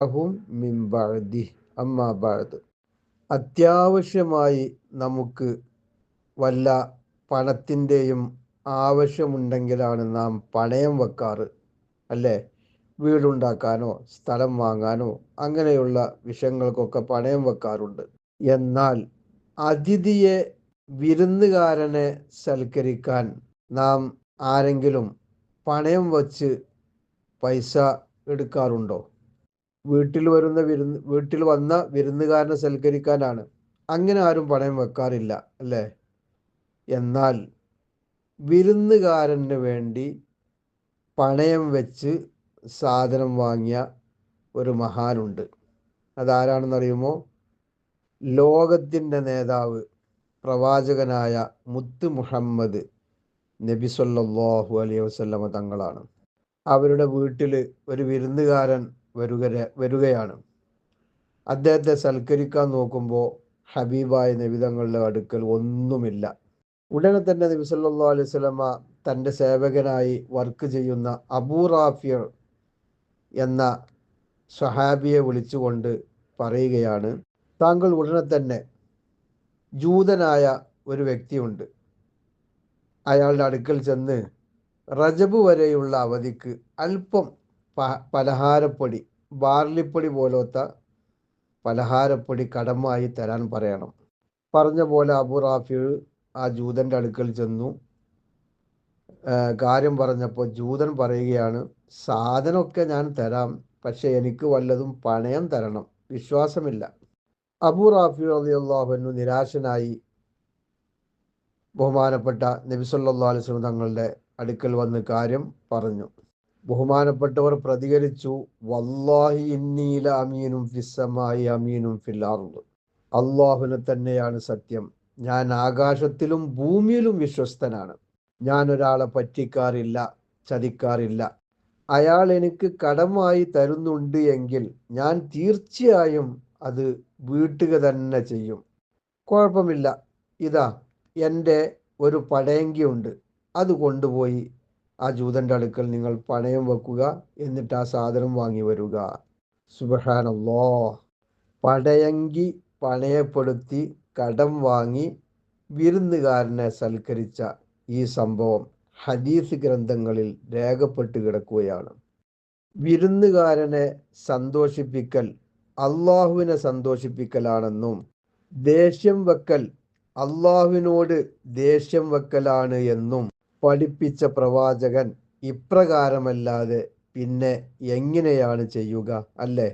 അഹും മിൻ ബഅദി അമ്മാ ബഅദ്. അത്യാവശ്യമായി നമുക്ക് വല്ല പണത്തിൻ്റെയും ആവശ്യമുണ്ടെങ്കിലാണ് നാം പണയം വെക്കാറ്, അല്ലേ? വീടുണ്ടാക്കാനോ സ്ഥലം വാങ്ങാനോ അങ്ങനെയുള്ള വിഷയങ്ങൾക്കൊക്കെ പണയം വെക്കാറുണ്ട്. എന്നാൽ അതിഥിയെ, വിരുന്നുകാരനെ സൽക്കരിക്കാൻ നാം ആരെങ്കിലും പണയം വച്ച് പൈസ എടുക്കാറുണ്ടോ? വീട്ടിൽ വന്ന വിരുന്നുകാരനെ സൽക്കരിക്കാനാണ്. അങ്ങനെ ആരും പണയം വെക്കാറില്ല, അല്ലേ? എന്നാൽ വിരുന്നുകാരന് വേണ്ടി പണയം വെച്ച് സാധനം വാങ്ങിയ ഒരു മഹാനുണ്ട്. അതാരാണെന്നറിയുമോ? ലോകത്തിൻ്റെ നേതാവ്, പ്രവാചകനായ മുത്ത് മുഹമ്മദ് നബി സല്ലല്ലാഹു അലൈഹി വസല്ലമ തങ്ങളാണ്. അവരുടെ വീട്ടിൽ ഒരു വിരുന്നുകാരൻ വരികയാണ്. അദ്ദേഹത്തെ സൽക്കരിക്കാൻ നോക്കുമ്പോൾ ഹബീബായ നബി തങ്ങളുടെ അടുക്കൽ ഒന്നുമില്ല. ഉടനെ തന്നെ നബി സല്ലല്ലാഹു അലൈഹി വസല്ലമ തൻ്റെ സേവകനായി വർക്ക് ചെയ്യുന്ന അബൂ റാഫിയ എന്ന സ്വഹാബിയെ വിളിച്ചുകൊണ്ട് പറയുകയാണ്, താങ്കൾ ഉടനെ തന്നെ, ജൂതനായ ഒരു വ്യക്തിയുണ്ട്, അയാളുടെ അടുക്കൽ ചെന്ന് റജബ് വരെയുള്ള അവധിക്ക് അല്പം പലഹാരപ്പൊടി, ബാർലിപ്പൊടി പോലത്തെ പലഹാരപ്പൊടി കടമായി തരാൻ പറയണം. പറഞ്ഞ പോലെ അബൂ റാഫി ആ ജൂതൻ്റെ അടുക്കൽ ചെന്നു. കാര്യം പറഞ്ഞപ്പോൾ ജൂതൻ പറയുകയാണ്, സാധനമൊക്കെ ഞാൻ തരാം, പക്ഷെ എനിക്ക് വല്ലതും പണയം തരണം, വിശ്വാസമില്ല. അബൂ റാഫി റളിയല്ലാഹു അൻഹു നിരാശനായി ബഹുമാനപ്പെട്ട നബി സല്ലല്ലാഹു അലൈഹി വസല്ലം തങ്ങളുടെ അടുക്കൽ വന്ന് കാര്യം പറഞ്ഞു. ബഹുമാനപ്പെട്ടവർ പ്രതികരിച്ചു, വല്ലാഹി ഇന്നി ലഅമീനും ഫിസ്സമായി അമീനും ഫിൽ അർദ്. അല്ലാഹുവിനെ തന്നെയാണ് സത്യം, ഞാൻ ആകാശത്തിലും ഭൂമിയിലും വിശ്വസ്തനാണ്. ഞാൻ ഒരാളെ പറ്റിക്കാറില്ല, ചതിക്കാറില്ല. അയാൾ എനിക്ക് കടമായി തരുന്നുണ്ട് എങ്കിൽ ഞാൻ തീർച്ചയായും അത് വീട്ടുക തന്നെ ചെയ്യും. കുഴപ്പമില്ല, ഇതാ എൻ്റെ ഒരു പടയങ്കിയുണ്ട്, അത് കൊണ്ടുപോയി ആ ജൂതൻ്റെ അടുക്കൽ നിങ്ങൾ പണയം വെക്കുക, എന്നിട്ട് ആ സാധനം വാങ്ങി വരിക. സുബ്ഹാനല്ലാഹ്. പടയങ്കി പണയപ്പെടുത്തി കടം വാങ്ങി വിരുന്നുകാരനെ സൽക്കരിച്ച ഈ സംഭവം ഹദീസ് ഗ്രന്ഥങ്ങളിൽ രേഖപ്പെട്ട് കിടക്കുകയാണ്. വിരുന്നുകാരനെ സന്തോഷിപ്പിക്കൽ അള്ളാഹുവിനെ സന്തോഷിപ്പിക്കലാണെന്നും ദേഷ്യം വെക്കൽ അള്ളാഹുവിനോട് ദേഷ്യം വെക്കലാണ് എന്നും പഠിപ്പിച്ച പ്രവാചകൻ ഇപ്രകാരമല്ലാതെ പിന്നെ എങ്ങനെയാണ് ചെയ്യുക, അല്ലേ?